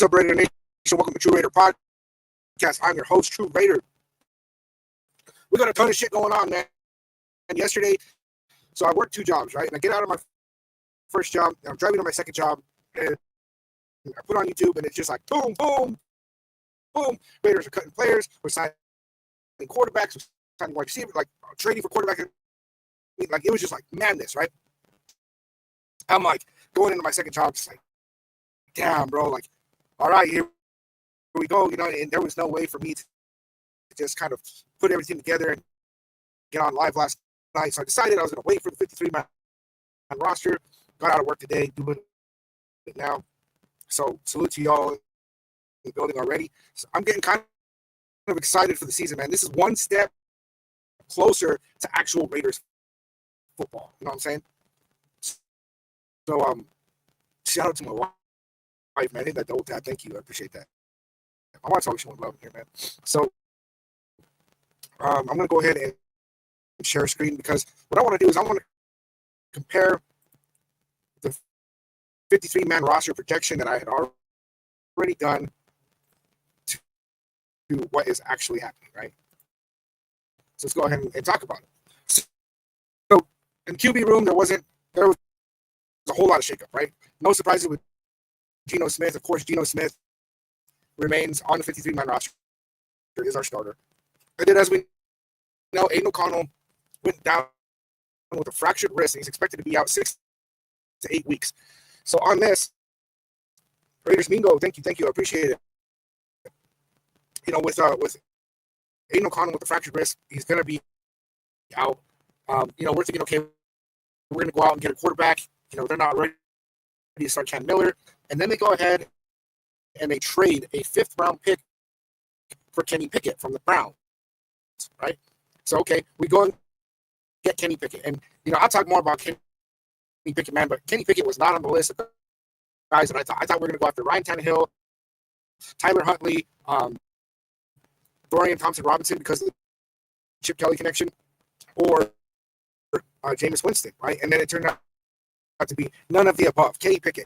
What's up, Raider Nation? Welcome to True Raider Podcast. I'm your host, True Raider. We got a ton of shit going on, man. And yesterday, so I work 2 jobs, right? And I get out of my first job, and I'm driving to my second job, and I put on YouTube, and it's just like boom, boom, boom. Raiders are cutting players. We're signing quarterbacks. We're signing wide receivers, like trading for quarterbacks. Like, it was just like madness, right? I'm like going into my second job, just like, damn, bro, like, all right, here we go, and there was no way for me to just kind of put everything together and get on live last night. So I decided I was going to wait for the 53-man roster. Got out of work today, doing it now. So salute to y'all in the building already. So I'm getting kind of excited for the season, man. This is one step closer to actual Raiders football. You know what I'm saying? So shout out to my wife, man. Hit that double tap. Thank you. I appreciate that. My wife's always showing love here, man. So I'm going to go ahead and share a screen, because what I want to do is I want to compare the 53-man roster projection that I had already done to what is actually happening, right? So let's go ahead and talk about it. So in the QB room, there was a whole lot of shakeup, right? No surprises with Geno Smith. Of course, Geno Smith remains on the 53-man roster. Is our starter. And then, as we know, Aiden O'Connell went down with a fractured wrist, and he's expected to be out 6 to 8 weeks. So on this, Raiders Mingo, thank you, I appreciate it. With Aiden O'Connell with the fractured wrist, he's going to be out. We're thinking, okay, we're going to go out and get a quarterback. They're not ready to start Cam Miller. And then they go ahead and they trade a 5th-round pick for Kenny Pickett from the Browns, right? So, okay, we go and get Kenny Pickett. And, I'll talk more about Kenny Pickett, man, but Kenny Pickett was not on the list of guys that I thought. I thought we were going to go after Ryan Tannehill, Tyler Huntley, Dorian Thompson-Robinson because of the Chip Kelly connection, or Jameis Winston, right? And then it turned out to be none of the above. Kenny Pickett.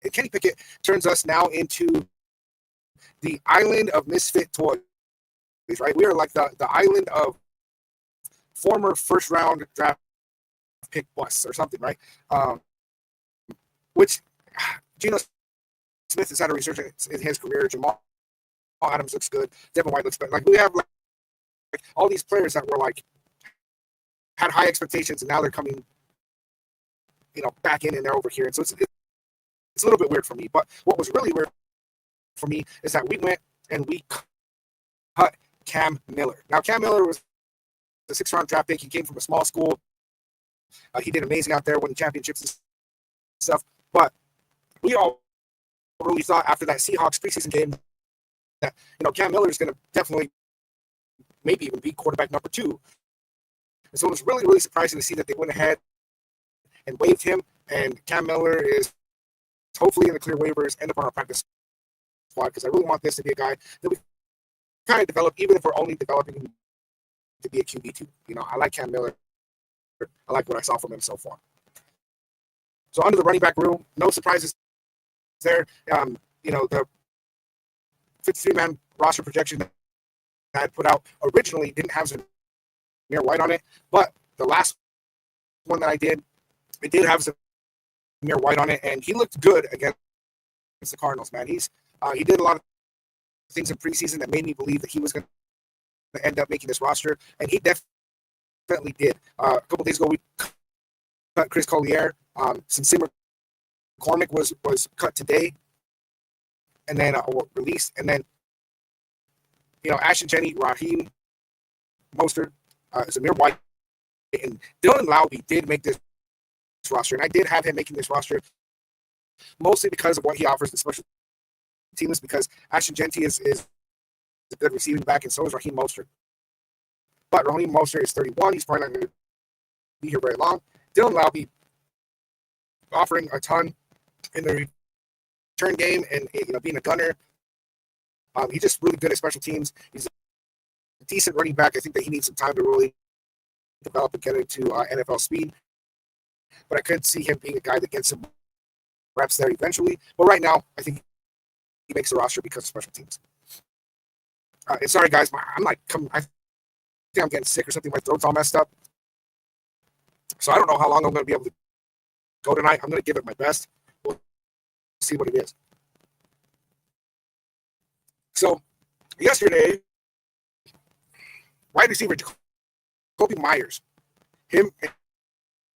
And Kenny Pickett turns us now into the island of misfit toys, right? We are like the island of former first-round draft pick busts or something, right? Which Geno Smith has had a resurgence in his career. Jamal Adams looks good. Devin White looks good. Like, we have like all these players that were like had high expectations, and now they're coming, back in, and they're over here. And so it's a little bit weird for me. But what was really weird for me is that we went and we cut Cam Miller. Now, Cam Miller was the 6th-round draft pick. He came from a small school. He did amazing out there, winning championships and stuff. But we all really thought after that Seahawks preseason game that, Cam Miller is going to definitely maybe even be quarterback number 2. And so it was really, really surprising to see that they went ahead and waived him. And Cam Miller is hopefully going to clear waivers, end up on our practice squad, because I really want this to be a guy that we kind of develop, even if we're only developing him to be a QB2. I like Cam Miller. I like what I saw from him so far. So under the running back room, no surprises there. The 53-man roster projection that I had put out originally didn't have Zamir White on it, but the last one that I did, it did have Zamir White on it, and he looked good against the Cardinals, man. He did a lot of things in preseason that made me believe that he was going to end up making this roster, and he definitely did. A couple days ago, we cut Chris Collier. Sincere McCormick was cut today, and then released, and then Ashton Jenny, Raheem Mostert, Zamir White, and Dylan Lowry did make this roster, and I did have him making this roster mostly because of what he offers in special teams, because Ashton Jenty is a good receiving back, and so is Raheem Mostert. But Raheem Mostert is 31. He's probably not going to be here very long. Dylan Lowry offering a ton in the return game and being a gunner. He's just really good at special teams. He's a decent running back. I think that he needs some time to really develop and get into NFL speed. But I could see him being a guy that gets some reps there eventually. But right now, I think makes the roster because of special teams. And sorry, guys, I'm like, I think I'm getting sick or something. My throat's all messed up. So I don't know how long I'm going to be able to go tonight. I'm going to give it my best. We'll see what it is. So yesterday, wide receiver Jacoby Myers, him and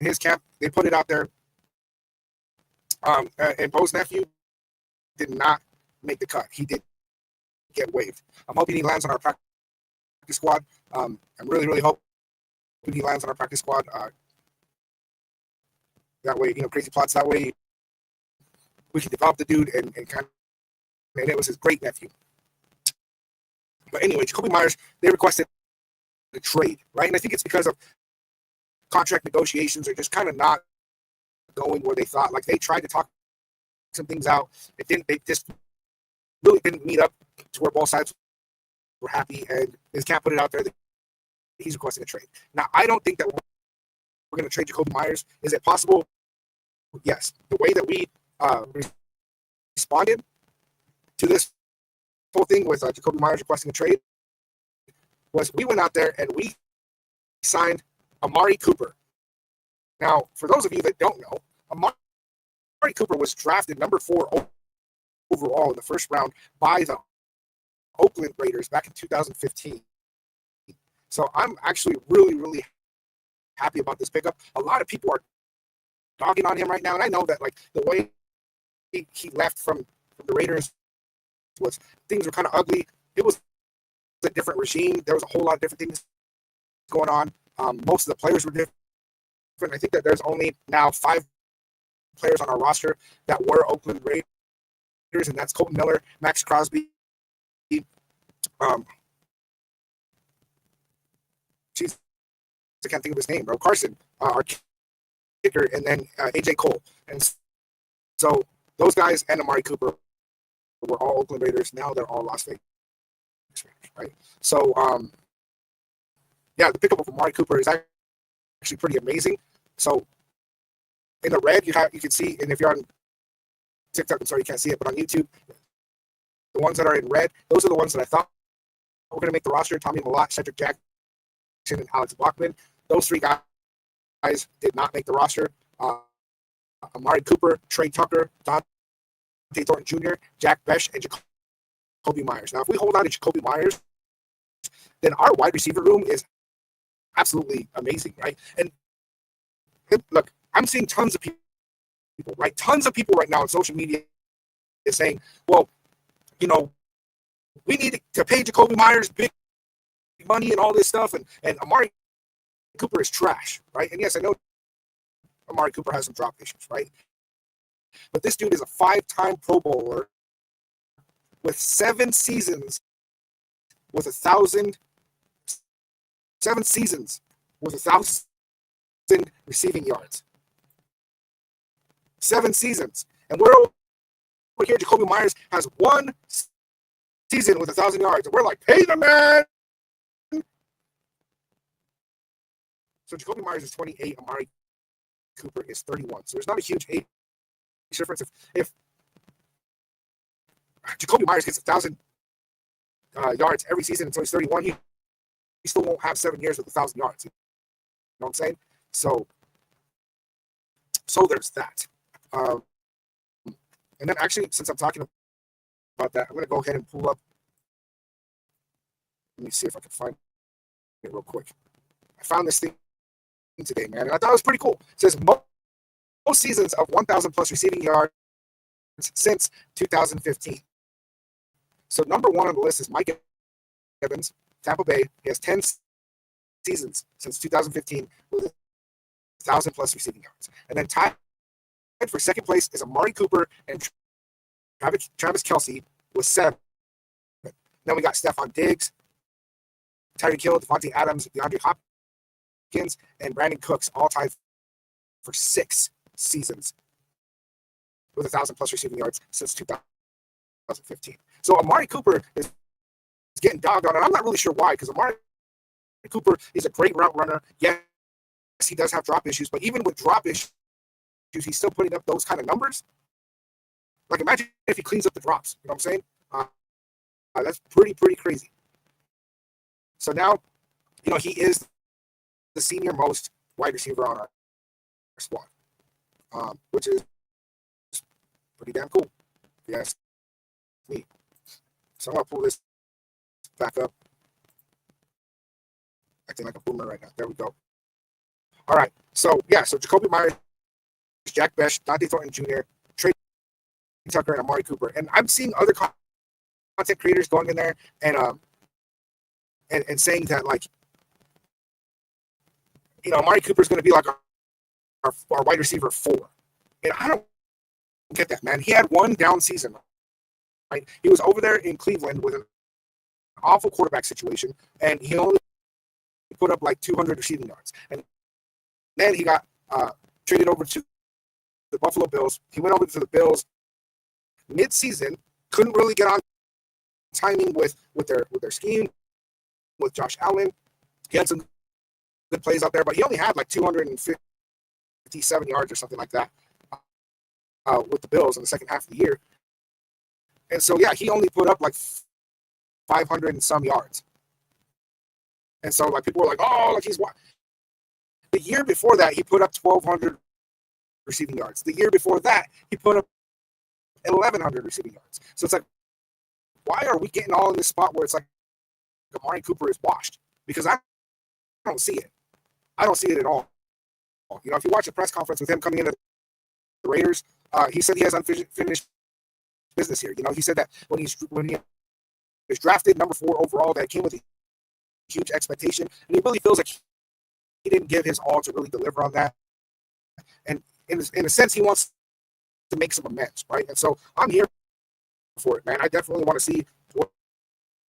his camp, they put it out there. And Bo's nephew did not make the cut. He did get waived. I'm hoping he lands on our practice squad. I'm really, really hoping he lands on our practice squad. That way, crazy plots. That way, we can develop the dude and it was his great nephew. But anyway, Jacoby Myers, they requested a trade, right? And I think it's because of contract negotiations are just kind of not going where they thought. Like they tried to talk some things out. It didn't. They just really didn't meet up to where both sides were happy, and his camp put it out there that he's requesting a trade. Now, I don't think that we're going to trade Jacoby Myers. Is it possible? Yes. The way that we responded to this whole thing with Jacoby Myers requesting a trade was we went out there and we signed Amari Cooper. Now, for those of you that don't know, Amari Cooper was drafted number 4 overall in the first round by the Oakland Raiders back in 2015. So I'm actually really, really happy about this pickup. A lot of people are dogging on him right now, and I know that like the way he left from the Raiders was things were kind of ugly. It was a different regime. There was a whole lot of different things going on. Most of the players were different. I think that there's only now 5 players on our roster that were Oakland Raiders, and that's Colton Miller, Max Crosby, I can't think of his name, bro. Carson, our kicker, and then AJ Cole. And so those guys and Amari Cooper were all Oakland Raiders. Now they're all Las Vegas Raiders, right? So, the pickup of Amari Cooper is actually pretty amazing. So in the red, you can see, and if you're on TikTok, I'm sorry you can't see it, but on YouTube, the ones that are in red, those are the ones that I thought were going to make the roster. Tommy Malott, Cedric Jackson, and Alex Blockman. Those 3 guys did not make the roster. Amari Cooper, Trey Tucker, Dante Thornton Jr., Jack Besh, and Jacoby Myers. Now, if we hold on to Jacoby Myers, then our wide receiver room is absolutely amazing, right? And look, I'm seeing tons of people, right? Tons of people right now on social media is saying, well, we need to pay Jacoby Myers big money and all this stuff, and Amari Cooper is trash, right? And yes, I know Amari Cooper has some drop issues, right? But this dude is a 5-time Pro Bowler with 7 seasons with 1,000 receiving yards. 7 seasons. And we're over here, Jacoby Myers has 1 season with 1,000 yards. And we're like, pay the man. So Jacoby Myers is 28. Amari Cooper is 31. So there's not a huge age difference. If Jacoby Myers gets 1,000 yards every season until he's 31, he still won't have 7 years with 1,000 yards. You know what I'm saying? So there's that. And then actually, since I'm talking about that, I'm going to go ahead and pull up. Let me see if I can find it real quick. I found this thing today, man, and I thought it was pretty cool. It says most seasons of 1,000 plus receiving yards since 2015. So number 1 on the list is Mike Evans, Tampa Bay. He has 10 seasons since 2015 with 1,000 plus receiving yards. And then tied for second place is Amari Cooper and Travis Kelce with 7. Then we got Stephon Diggs, Tyreek Hill, Devontae Adams, DeAndre Hopkins, and Brandon Cooks, all tied for 6 seasons with 1,000 plus receiving yards since 2015. So Amari Cooper is getting dogged on, and I'm not really sure why, because Amari Cooper is a great route runner. Yes, he does have drop issues, but even with drop issues, he's still putting up those kind of numbers. Like, imagine if he cleans up the drops. You know what I'm saying? That's pretty crazy. So now, he is the senior most wide receiver on our squad, which is pretty damn cool. Yes, me. So I'm gonna pull this back up. Acting like a boomer right now. There we go. All right. So Jacoby Myers, Jack Bech, Dante Thornton Jr., Trey Tucker, and Amari Cooper. And I'm seeing other content creators going in there and saying that, like, Amari Cooper is going to be like our wide receiver 4. And I don't get that, man. He had one down season, right? He was over there in Cleveland with an awful quarterback situation, and he only put up like 200 receiving yards. And then he got traded over to the Buffalo Bills. He went over to the Bills mid-season, couldn't really get on timing with their scheme, with Josh Allen. He had some good plays out there, but he only had like 257 yards or something like that with the Bills in the second half of the year. And so, he only put up like 500 and some yards. And so, like, people were like, oh, like, he's what? The year before that, he put up 1,200 receiving yards. The year before that, he put up 1,100 receiving yards. So it's like, why are we getting all in this spot where it's like Amari Cooper is washed? Because I don't see it. I don't see it at all. If you watch a press conference with him coming into the Raiders, he said he has unfinished business here. He said that when he was drafted number 4 overall, that came with a huge expectation, and he really feels like he didn't give his all to really deliver on that. And in a sense, he wants to make some amends, right? And so I'm here for it, man. I definitely want to see what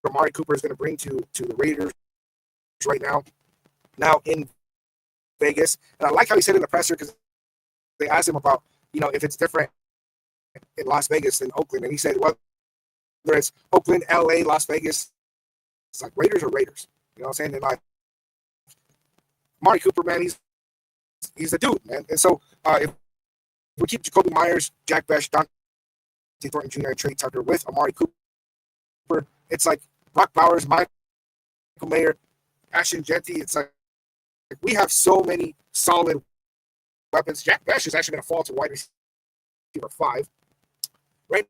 Amari Cooper is going to bring to the Raiders right now in Vegas. And I like how he said in the presser, because they asked him about, if it's different in Las Vegas than Oakland. And he said, whether it's Oakland, LA, Las Vegas, it's like Raiders are Raiders. You know what I'm saying? And like, Amari Cooper, man, he's the dude, man. And so if we keep Jacoby Myers, Jack Bech, Dante Thornton Jr., and Trey Tucker with Amari Cooper, it's like Brock Bowers, Michael Mayer, Ashton Jeanty. It's like we have so many solid weapons. Jack Bech is actually going to fall to wide receiver 5. Right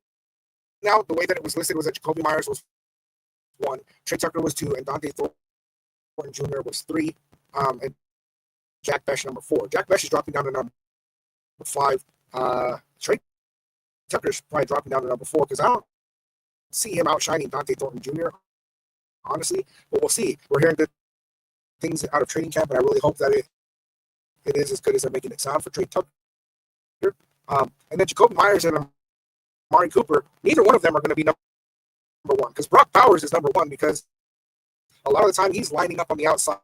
now, the way that it was listed was that Jacoby Myers was 1, Trey Tucker was 2, and Dante Thornton Jr. was 3, and Jack Bech number 4. Jack Bech is dropping down to number 5. Trey Tucker's probably dropping down to number 4 because I don't see him outshining Dante Thornton Jr., honestly. But we'll see. We're hearing good things out of training camp, and I really hope that it is as good as they're making it sound for Trey Tucker. And then Jacoby Myers and Amari Cooper, neither one of them are going to be number 1, because Brock Bowers is number 1, because a lot of the time he's lining up on the outside.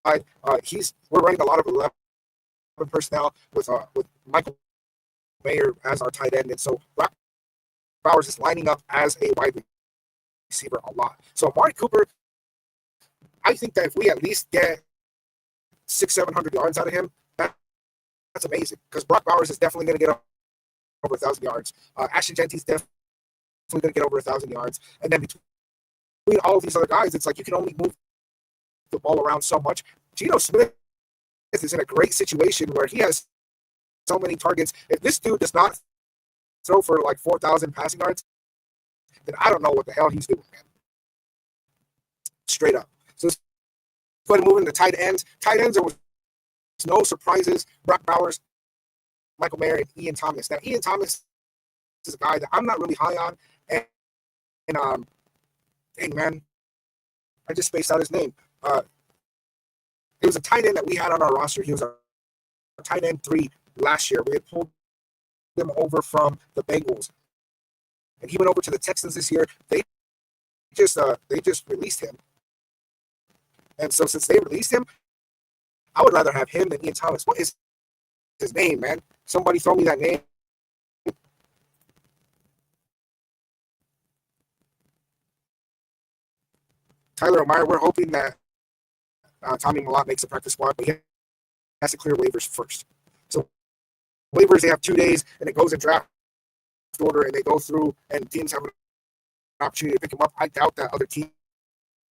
We're running a lot of 11 personnel with Michael Mayer as our tight end, and so Brock Bowers is lining up as a wide receiver a lot. So Amari Cooper, I think that if we at least get 600-700 yards out of him, that's amazing, because Brock Bowers is definitely going to get over 1,000 yards. Ashton Jeanty is definitely going to get over 1,000 yards, and then between all of these other guys, it's like you can only move the ball around so much. Geno Smith is in a great situation where he has so many targets. If this dude does not throw for like 4,000 passing yards, then I don't know what the hell he's doing, man. Straight up. So let's go ahead and move into tight ends. Tight ends, there was no surprises. Brock Bowers, Michael Mayer, and Ian Thomas. Now, Ian Thomas is a guy that I'm not really high on. And dang, man, I just spaced out his name. It was a tight end that we had on our roster. He was our tight end 3 last year. We had pulled him over from the Bengals, and he went over to the Texans this year. They just released him, and so since they released him, I would rather have him than Ian Thomas. What is his name, man? Somebody throw me that name. Tyler Amari. We're hoping that Tommy Malott makes a practice squad, but he has to clear waivers first. So waivers, they have 2 days, and it goes in draft order and they go through and teams have an opportunity to pick him up, I doubt that other teams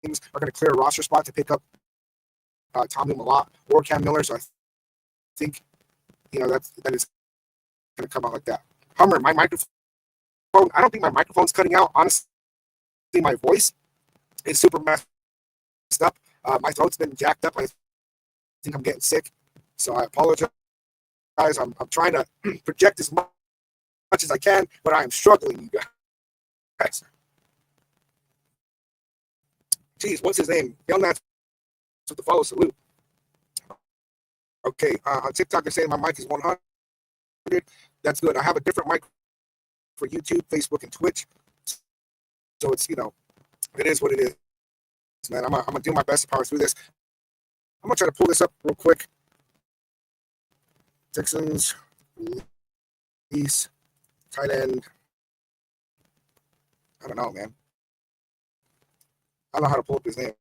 are going to clear a roster spot to pick up Tommy Malott or Cam Miller. So I think, that is going to come out like that. Hummer, my microphone, I don't think my microphone's cutting out. Honestly, my voice is super messed up. My throat's been jacked up. I think I'm getting sick. So I apologize. I'm trying to project as much as I can, but I am struggling, you guys. Jeez, what's his name? Young Nats with the follow salute. Okay, on TikTok, they're saying my mic is 100. That's good. I have a different mic for YouTube, Facebook, and Twitch. So it's, it is what it is, man. I'm gonna do my best to power through this. I'm gonna try to pull this up real quick. Texans, East, tight end. I don't know, man. I don't know how to pull up his name.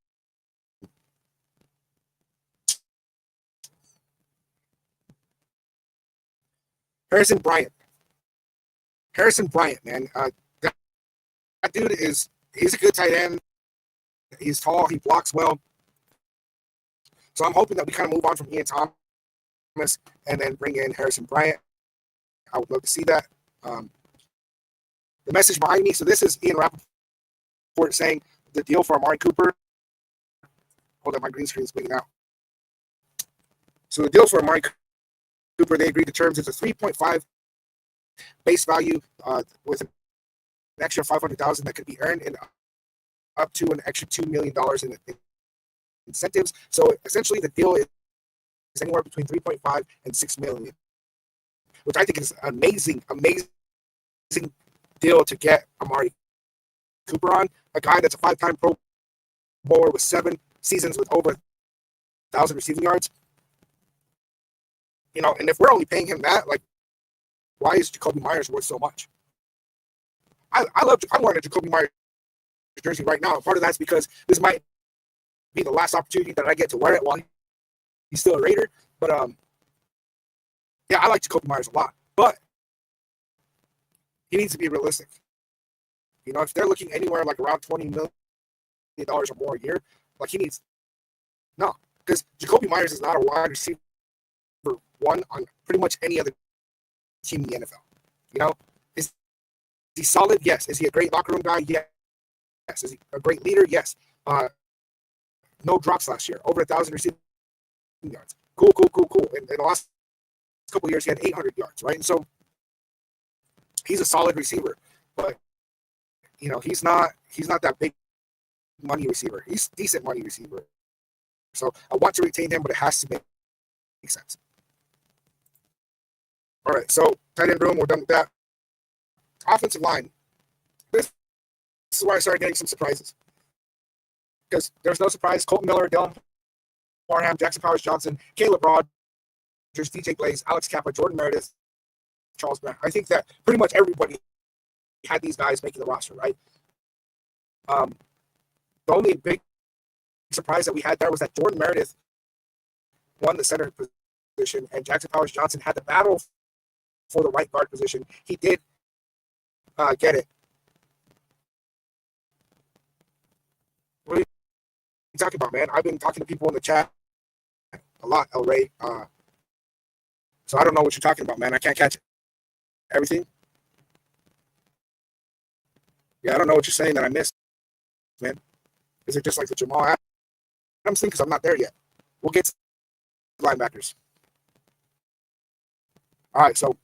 Harrison Bryant, man. That dude he's a good tight end. He's tall. He blocks well. So I'm hoping that we kind of move on from Ian Thomas and then bring in Harrison Bryant. I would love to see that. The message behind me. So this is Ian Rappaport saying the deal for Amari Cooper. Hold on, my green screen is bleeding out. So the deal for Amari Cooper, they agreed to terms. It's a 3.5 base value with an extra $500,000 that could be earned and up to an extra $2 million in incentives. So essentially, the deal is anywhere between 3.5 and 6 million, which I think is an amazing deal to get Amari Cooper on, a guy that's a 5-time Pro Bowler with 7 seasons with over 1,000 receiving yards. And if we're only paying him that, like, why is Jacoby Myers worth so much? I'm wearing a Jacoby Myers jersey right now. Part of that's because this might be the last opportunity that I get to wear it while he's still a Raider. But yeah, I like Jacoby Myers a lot, but he needs to be realistic. If they're looking anywhere like around $20 million or more a year, like because Jacoby Myers is not a wide receiver one on pretty much any other team in the NFL. Is he solid? Yes. Is he a great locker room guy? Yes. Is he a great leader? Yes. No drops last year. Over 1,000 receiving yards. Cool. In the last couple of years, he had 800 yards, right? And so he's a solid receiver, but he's not that big money receiver. He's a decent money receiver. So I want to retain him, but it has to make sense. All right, so tight end room, we're done with that. Offensive line. This is where I started getting some surprises. Because there's no surprise. Colton Miller, Dylan Parham, Jackson Powers-Johnson, Caleb Rogers, DJ Blaze, Alex Kappa, Jordan Meredith, Charles Grant. I think that pretty much everybody had these guys making the roster, right? The only big surprise that we had there was that Jordan Meredith won the center position and Jackson Powers-Johnson had the battle for the right guard position. He did get it. What are you talking about, man? I've been talking to people in the chat a lot, El Ray. So I don't know what you're talking about, man. I can't catch everything. Yeah, I don't know what you're saying that I missed, man. Is it just like the Jamal Adams thing? Because I'm not there yet. We'll get to linebackers. All right, so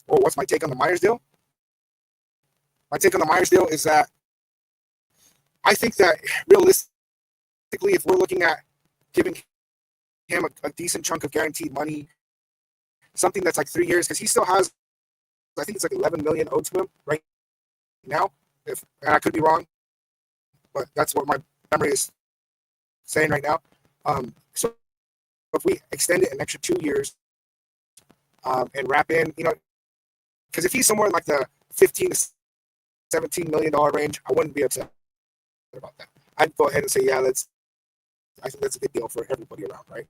what's my take on the Myers deal? My take on the Myers deal is that I think that realistically, if we're looking at giving him a decent chunk of guaranteed money, something that's like 3 years, because he still has, I think it's like 11 million owed to him right now. And I could be wrong, but that's what my memory is saying right now. So if we extend it an extra 2 years and wrap in, because if he's somewhere in like the 15 to 17 million dollar range, I wouldn't be upset about that. I'd go ahead and say, yeah, I think that's a good deal for everybody around, right?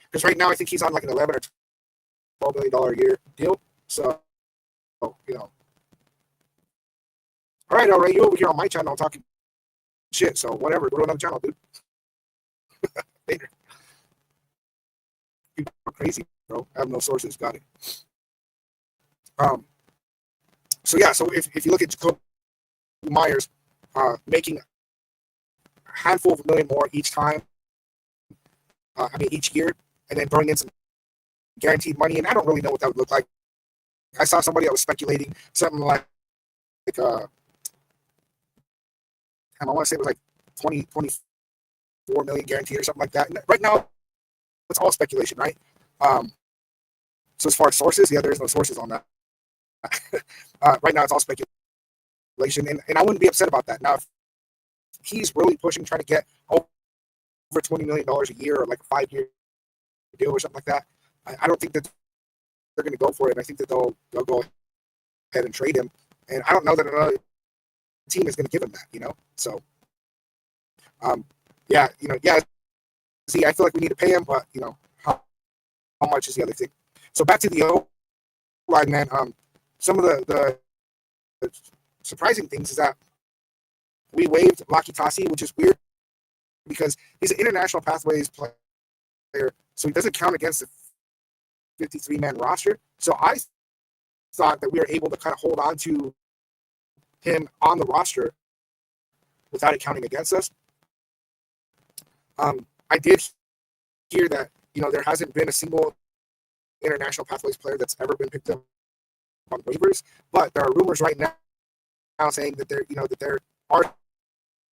Because right now I think he's on like an 11 or $12 million a year deal. So, all right, you over here on my channel talking shit. So whatever, go to another channel, dude. Later. People are crazy, bro. I have no sources. Got it. So yeah, so if you look at Jacoby Myers making a handful of $1 million more each time, each year, and then throwing in some guaranteed money, and I don't really know what that would look like. I saw somebody that was speculating something I want to say it was like 24 million guaranteed or something like that. And right now, it's all speculation, right? So as far as sources, yeah, there's no sources on that. Right now, it's all speculation, and I wouldn't be upset about that. Now, if he's really pushing, trying to get over $20 million a year or like a 5-year deal or something like that, I don't think that they're going to go for it. I think that they'll go ahead and trade him, and I don't know that another team is going to give him that, So, yeah. See, I feel like we need to pay him, but how much is the other thing? So back to the O line, man. Some of the surprising things is that we waived Lakitasi, which is weird because he's an international pathways player, so he doesn't count against the 53-man roster. So I thought that we were able to kind of hold on to him on the roster without it counting against us. I did hear that there hasn't been a single international pathways player that's ever been picked up on waivers, but there are rumors right now saying that there are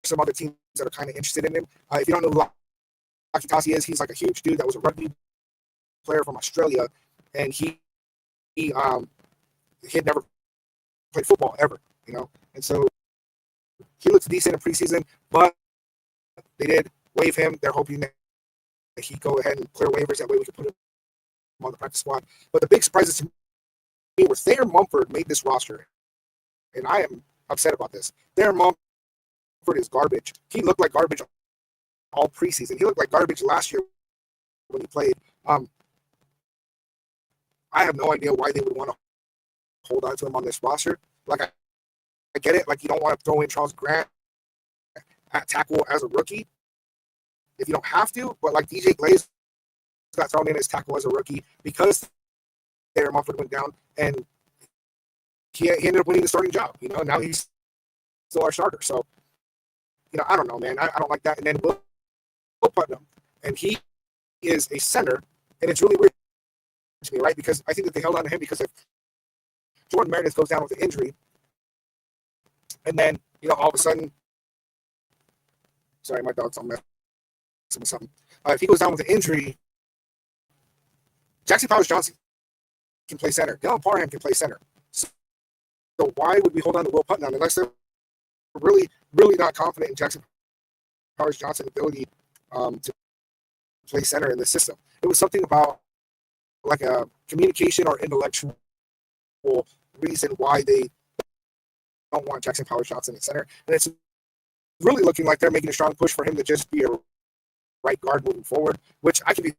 some other teams that are kind of interested in him. If you don't know who Lakitasi is, he's like a huge dude that was a rugby player from Australia, and he had never played football ever, and so he looks decent in preseason, but they did waive him. They're hoping that he go ahead and clear waivers. That way we can put him on the practice squad. But the big surprises to me were Thayer Mumford made this roster, and I am upset about this. Thayer Mumford is garbage. He looked like garbage all preseason. He looked like garbage last year when he played. I have no idea why they would want to hold on to him on this roster. Like, I get it. Like, you don't want to throw in Charles Grant at tackle as a rookie if you don't have to. But like DJ Glaze got thrown in as tackle as a rookie because Thayer Mumford went down, and he ended up winning the starting job. Now he's still our starter. So, I don't know, man. I don't like that. And then Will Putnam, and he is a center, and it's really weird to me, right? Because I think that they held on to him because if Jordan Meredith goes down with an injury, and then all of a sudden, sorry, my dog's on messing with something. If he goes down with an injury, Jackson Powers-Johnson can play center. Dylan Parham can play center. So why would we hold on to Will Putnam unless they're really, really not confident in Jackson Powers-Johnson's ability to play center in the system? It was something about like a communication or intellectual reason why they don't want Jackson Powers-Johnson at center. And it's really looking like they're making a strong push for him to just be a right guard moving forward, which I can be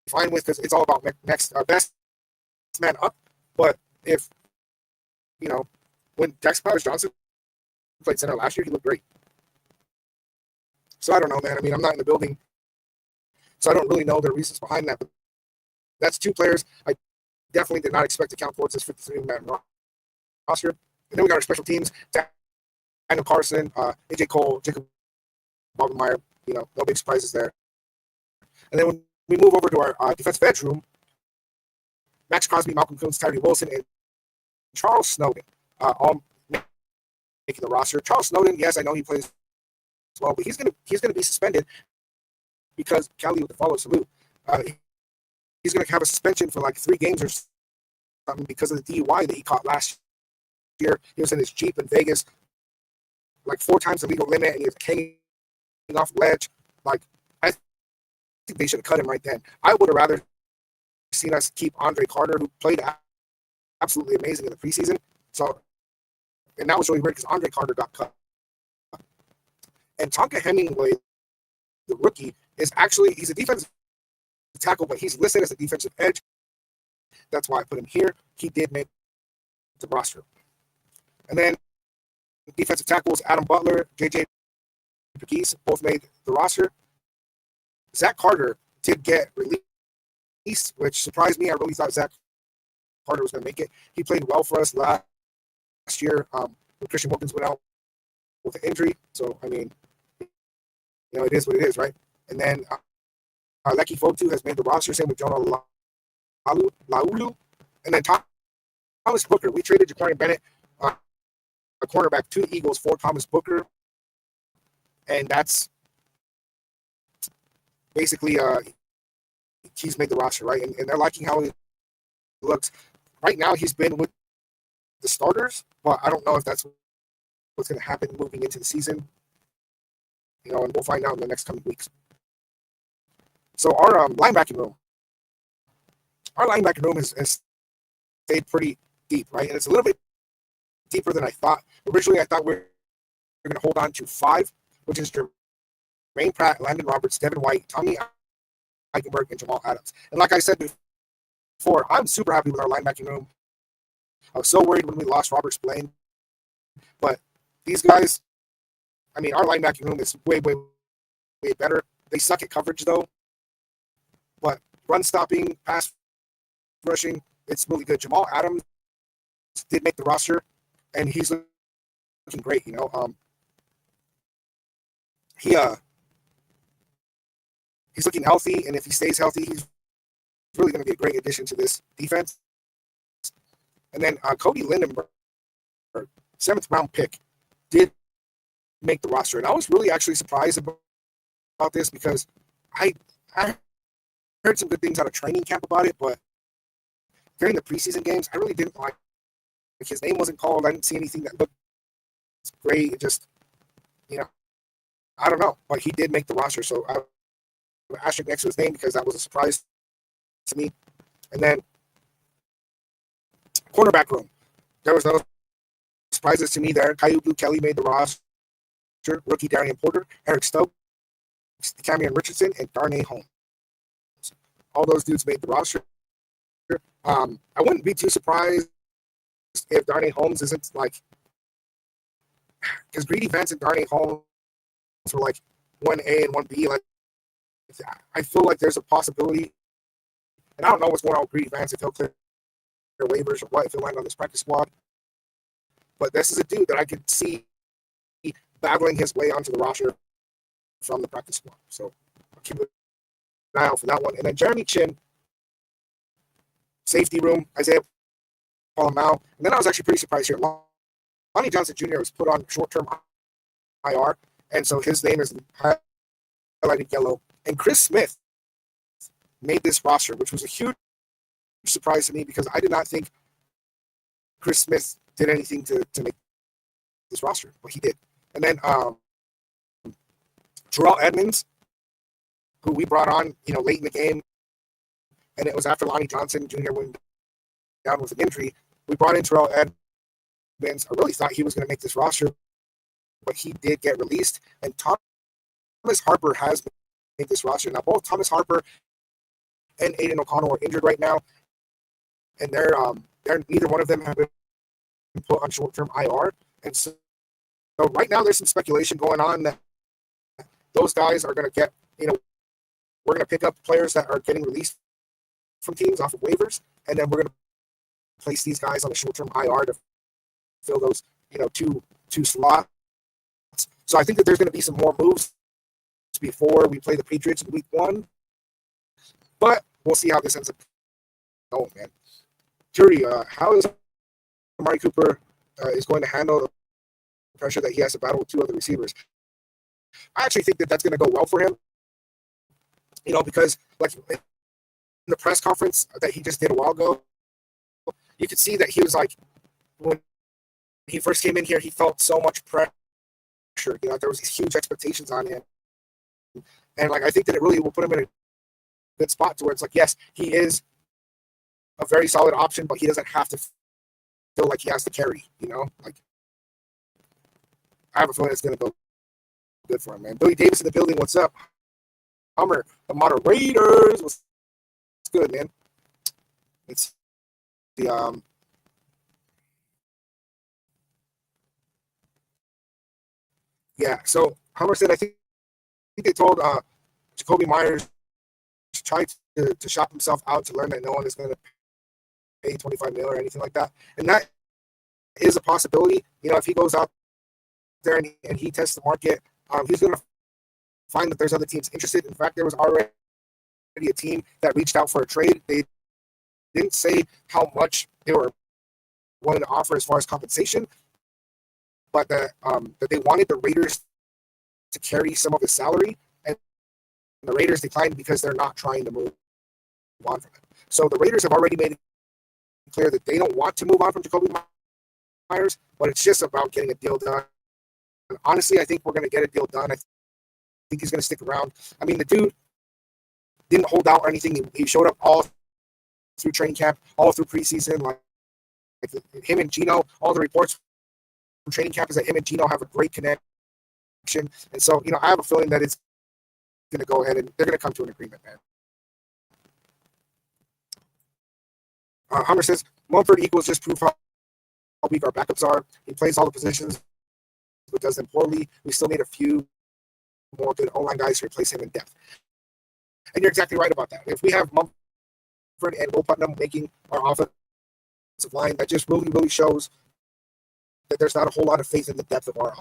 fine with because it's all about next best man up. But if when Jackson Powers-Johnson played center last year, he looked great. So I don't know, man. I'm not in the building, so I don't really know the reasons behind that. But that's two players I definitely did not expect to count towards this 53-man roster. And then we got our special teams: Daniel Carson, AJ Cole, Jacob Barbenmeyer. No big surprises there. And then when we move over to our defensive edge room, Max Crosby, Malcolm Koonce, Tyree Wilson, and Charles Snowden all making the roster. Charles Snowden, yes, I know he plays well, but he's gonna be suspended because Kelly with the follow salute. He's gonna have a suspension for like 3 games or something because of the DUI that he caught last year. He was in his Jeep in Vegas like 4 times the legal limit, and he was hanging off the ledge. Like, I think they should have cut him right then. I would have rather seen us keep Andre Carter, who played absolutely amazing in the preseason. So, and that was really weird because Andre Carter got cut. And Tonka Hemingway, the rookie, he's a defensive tackle, but he's listed as a defensive edge. that's why I put him here. He did make the roster. And then defensive tackles, Adam Butler, J.J. Pegues both made the roster. Zach Carter did get released, which surprised me. I really thought Zach Carter was going to make it. He played well for us last year when Christian Wilkins went out with an injury. So, I mean, it is what it is, right? And then Leki Fotu has made the roster, same with Jonah Laulu. And then Thomas Booker. We traded Jaquarian Bennett, a cornerback, to the Eagles for Thomas Booker. And that's basically he's made the roster, right? And they're liking how he looks. Right now, he's been with the starters, but I don't know if that's what's going to happen moving into the season. And we'll find out in the next coming weeks. So our linebacking room has stayed pretty deep, right? And it's a little bit deeper than I thought. Originally, I thought we were going to hold on to 5, which is Jermaine Pratt, Landon Roberts, Devin White, Tommy Eichenberg, and Jamal Adams. And like I said before, I'm super happy with our linebacking room. I was so worried when we lost Robert Spillane. But these guys, I mean, our linebacking room is way, way, way better. They suck at coverage, though. But run stopping, pass rushing, it's really good. Jamal Adams did make the roster, and he's looking great, He's looking healthy, and if he stays healthy, he's really going to be a great addition to this defense. And then Cody Lindenberg, 7th round pick, did make the roster. And I was really actually surprised about this because I heard some good things out of training camp about it, but during the preseason games, I really didn't like his name wasn't called. I didn't see anything that looked great. It just, I don't know. But he did make the roster, so I asterisk next to his name because that was a surprise to me. And then cornerback room. There was no surprises to me there. Caillou Blue Kelly made the roster. Rookie Darian Porter, Eric Stokes, Camion Richardson, and Darnay Holmes. All those dudes made the roster. I wouldn't be too surprised if Darnay Holmes isn't because Greedy Vance and Darnay Holmes were 1A and 1B. I feel like there's a possibility, and I don't know what's going on with Greedy Vance, if he'll clear waivers or what, if he'll land on this practice squad. But this is a dude that I could see battling his way onto the roster from the practice squad. So I'll keep an eye out for that one. And then Jeremy Chin, safety room, Isaiah Palamau. And then I was actually pretty surprised here. Lonnie Johnson Jr. was put on short-term IR, and so his name is highlighted yellow. And Chris Smith made this roster, which was a huge surprise to me because I did not think Chris Smith did anything to make this roster, but he did. And then Terrell Edmonds, who we brought on, late in the game, and it was after Lonnie Johnson Jr. went down with an injury. We brought in Terrell Edmonds. I really thought he was going to make this roster, but he did get released. And Thomas Harper has made this roster. Now, both Thomas Harper and Aiden O'Connell are injured right now, and they're neither one of them have been put on short-term IR. And so right now there's some speculation going on that those guys are going to get, we're going to pick up players that are getting released from teams off of waivers, and then we're going to place these guys on a short-term IR to fill those, two slots. So I think that there's going to be some more moves before we play the Patriots in week 1. But we'll see how this ends up going, man. Jury, how is Amari Cooper is going to handle the pressure that he has to battle with 2 other receivers? I actually think that that's going to go well for him. Because in the press conference that he just did a while ago, you could see that he was when he first came in here, he felt so much pressure. There was these huge expectations on him. And I think that it really will put him in a good spot to where it's yes, he is a very solid option, but he doesn't have to feel like he has to carry, I have a feeling it's going to go good for him, man. Billy Davis in the building, what's up? Hummer, the moderators, what's good, man? Let's the yeah. So Hummer said, I think they told Jacoby Myers to try to shop himself out to learn that no one is going to pay 25 mil or anything like that, and that is a possibility. If he goes out there and he tests the market, he's going to find that there's other teams interested. In fact, there was already a team that reached out for a trade. They didn't say how much they were willing to offer as far as compensation, but that they wanted the Raiders to carry some of his salary, and the Raiders declined because they're not trying to move on from him. So the Raiders have already made it clear that they don't want to move on from Jacoby Myers, but it's just about getting a deal done. And honestly, I think we're going to get a deal done. I think he's going to stick around. I mean, the dude didn't hold out or anything. He showed up all through training camp, all through preseason. Like him and Gino, all the reports from training camp is that him and Gino have a great connection. And so, I have a feeling that it's going to go ahead and they're going to come to an agreement, man. Hummer says, Mumford equals just proof how weak our backups are. He plays all the positions, but does them poorly. We still need a few more good O-line guys to replace him in depth. And you're exactly right about that. If we have Mumford and Will Putnam making our offensive line, that just really, really shows that there's not a whole lot of faith in the depth of our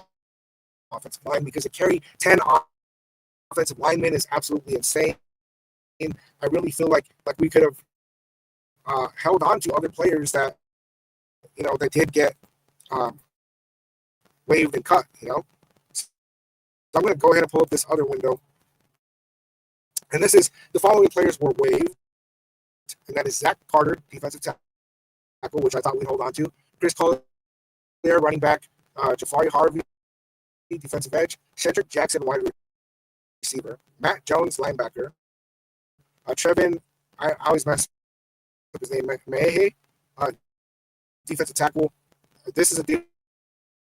offensive line, because to carry 10 offensive linemen is absolutely insane. I really feel like we could have held on to other players that that did get waived and cut. So I'm going to go ahead and pull up this other window, and this is the following players were waived, and that is Zach Carter, defensive tackle, which I thought we'd hold on to. Chris Collier, running back. Jafari Harvey, defensive edge. Cedric Jackson, wide receiver. Matt Jones, linebacker. Trevin, I always mess up his name, Mehe, defensive tackle. This is a dude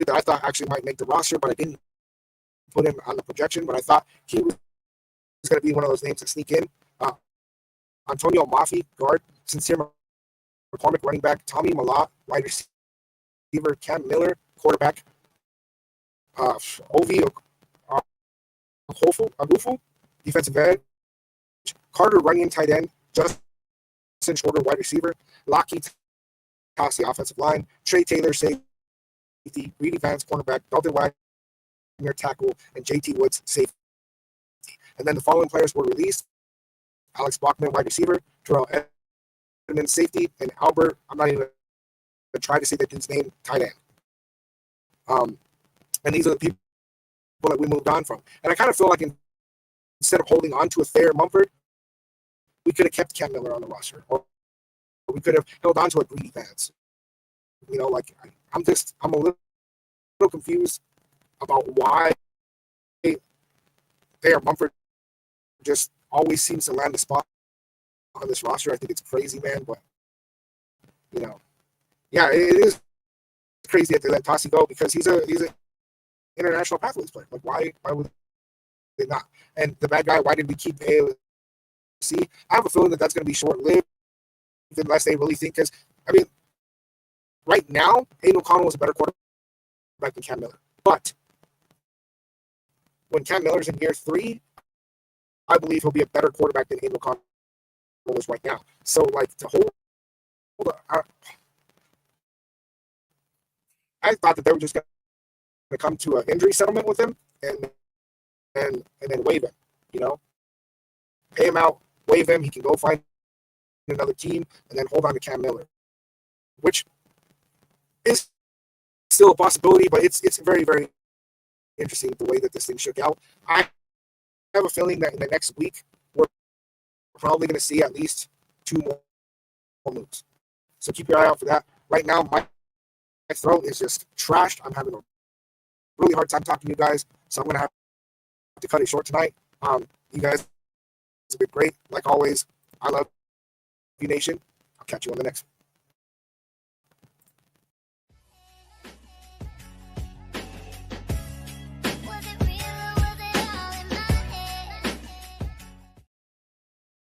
that I thought actually might make the roster, but I didn't put him on the projection. But I thought he was going to be one of those names to sneak in. Antonio Mafi, guard. Sincere McCormick, running back. Tommy Malott, wide receiver. Cam Miller, quarterback. Ovi Agufu, defensive end. Carter Runyon, tight end. Justin Shorter, wide receiver. Lockie Tassi, offensive line. Trey Taylor, safety. Reedy Vance, cornerback. Dalton Wagner, tackle. And JT Woods, safety. And then the following players were released: Alex Bachman, wide receiver. Terrell Edmonds, safety. And Albert, I'm not even going to try to say that dude's name, tight end. And these are the people that we moved on from. And I kind of feel like instead of holding on to a Thayer Mumford, we could have kept Cam Miller on the roster, or we could have held on to a Greedy Vance. I'm a little confused about why Thayer Mumford just always seems to land the spot on this roster. I think it's crazy, man. But yeah, it is crazy that they let Tassi go, because he's a international pathways player. Like, why would they not? And the bad guy, why did we keep AOC? I have a feeling that that's going to be short-lived unless they really think, because, I mean, right now, Aiden O'Connell is a better quarterback than Cam Miller. But when Cam Miller's in year 3, I believe he'll be a better quarterback than Aiden O'Connell is right now. So, to hold I thought that they were just going to come to an injury settlement with him and then waive him, pay him out, waive him. He can go find another team and then hold on to Cam Miller, which is still a possibility, but it's very, very interesting the way that this thing shook out. I have a feeling that in the next week, we're probably going to see at least 2 more moves. So keep your eye out for that. Right now, my throat is just trashed. I'm having a really hard time talking to you guys, so I'm going to have to cut it short tonight. You guys have been great. Like always, I love you, Nation. I'll catch you on the next one.